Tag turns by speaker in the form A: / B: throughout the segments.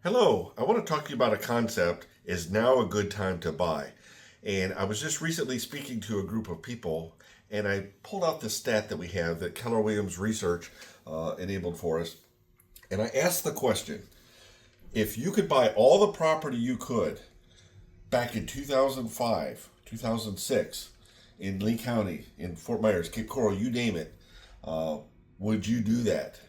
A: Hello, I want to talk to you about a concept, is now a good time to buy? And I was just recently speaking to a group of people, and I pulled out this stat that we have that Keller Williams research enabled for us. And I asked the question, if you could buy all the property you could back in 2005, 2006, in Lee County, in Fort Myers, Cape Coral, you name it, would you do that?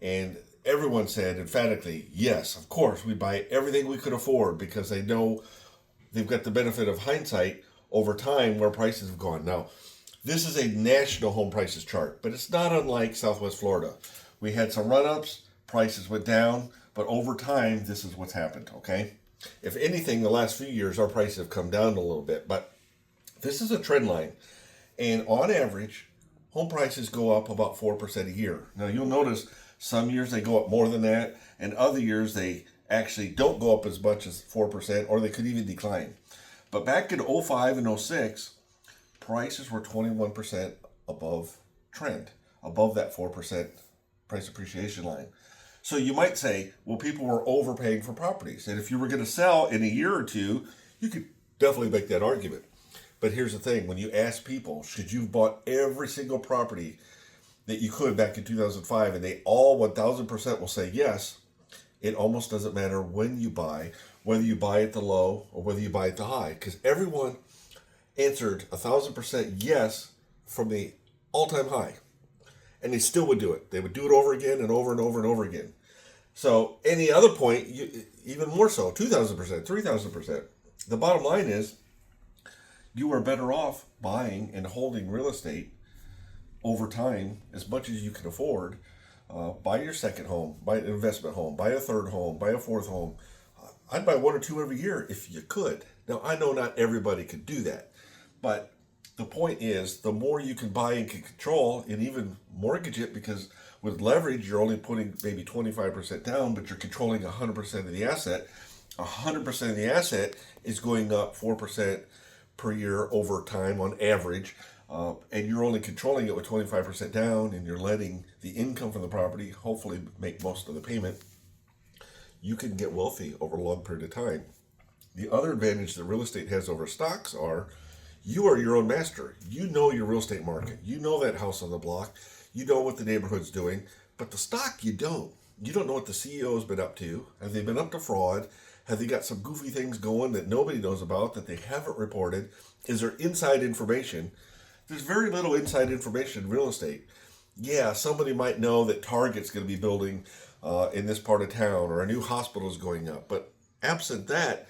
A: And everyone said emphatically, yes, of course, we buy everything we could afford because they know they've got the benefit of hindsight over time where prices have gone. Now, this is a national home prices chart, but it's not unlike Southwest Florida. We had some run-ups, prices went down, but over time, this is what's happened, okay? If anything, the last few years, our prices have come down a little bit, but this is a trend line. And on average, home prices go up about 4% a year. Now, you'll notice some years they go up more than that, and other years they actually don't go up as much as 4%, or they could even decline. But back in '05 and '06, prices were 21% above trend, above that 4% price appreciation line. So you might say, well, people were overpaying for properties. And if you were going to sell in a year or two, you could definitely make that argument. But here's the thing, when you ask people, should you have bought every single property that you could back in 2005, and they all 1000% will say yes, it almost doesn't matter when you buy, whether you buy at the low or whether you buy at the high, because everyone answered 1000% yes from the all-time high, and they still would do it. They would do it over again and over and over and over again. So any other point, even more so, 2000%, 3000%. The bottom line is you are better off buying and holding real estate over time as much as you can afford. Buy your second home, buy an investment home, buy a third home, buy a fourth home. I'd buy one or two every year if you could. Now, I know not everybody could do that, but the point is the more you can buy and can control and even mortgage it, because with leverage, you're only putting maybe 25% down, but you're controlling 100% of the asset. 100% of the asset is going up 4% per year over time on average. And you're only controlling it with 25% down, and you're letting the income from the property hopefully make most of the payment. You can get wealthy over a long period of time. The other advantage that real estate has over stocks are you are your own master. You know your real estate market. You know that house on the block. You know what the neighborhood's doing. But the stock, you don't. You don't know what the CEO has been up to. Have they been up to fraud? Have they got some goofy things going that nobody knows about that they haven't reported? Is there inside information? There's very little inside information in real estate. Yeah, somebody might know that Target's going to be building in this part of town, or a new hospital is going up. But absent that,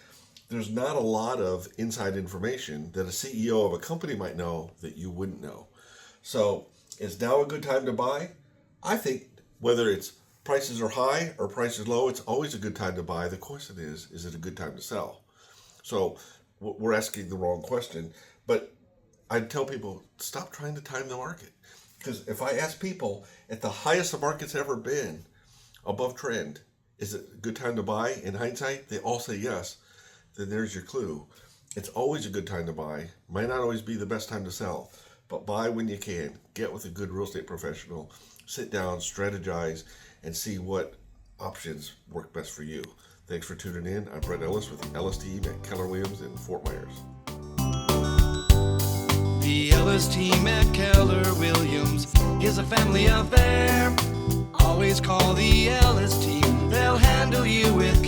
A: there's not a lot of inside information that a CEO of a company might know that you wouldn't know. So is now a good time to buy? I think whether it's prices are high or prices low, it's always a good time to buy. The question is it a good time to sell? So we're asking the wrong question. But I'd tell people, stop trying to time the market. Because if I ask people, at the highest the market's ever been, above trend, is it a good time to buy? In hindsight, they all say yes. Then there's your clue. It's always a good time to buy. Might not always be the best time to sell. But buy when you can. Get with a good real estate professional. Sit down, strategize, and see what options work best for you. Thanks for tuning in. I'm Brett Ellis with the Ellis Team at Keller Williams in Fort Myers.
B: The Ellis Team at Keller Williams is a family affair. Always call the Ellis Team, they'll handle you with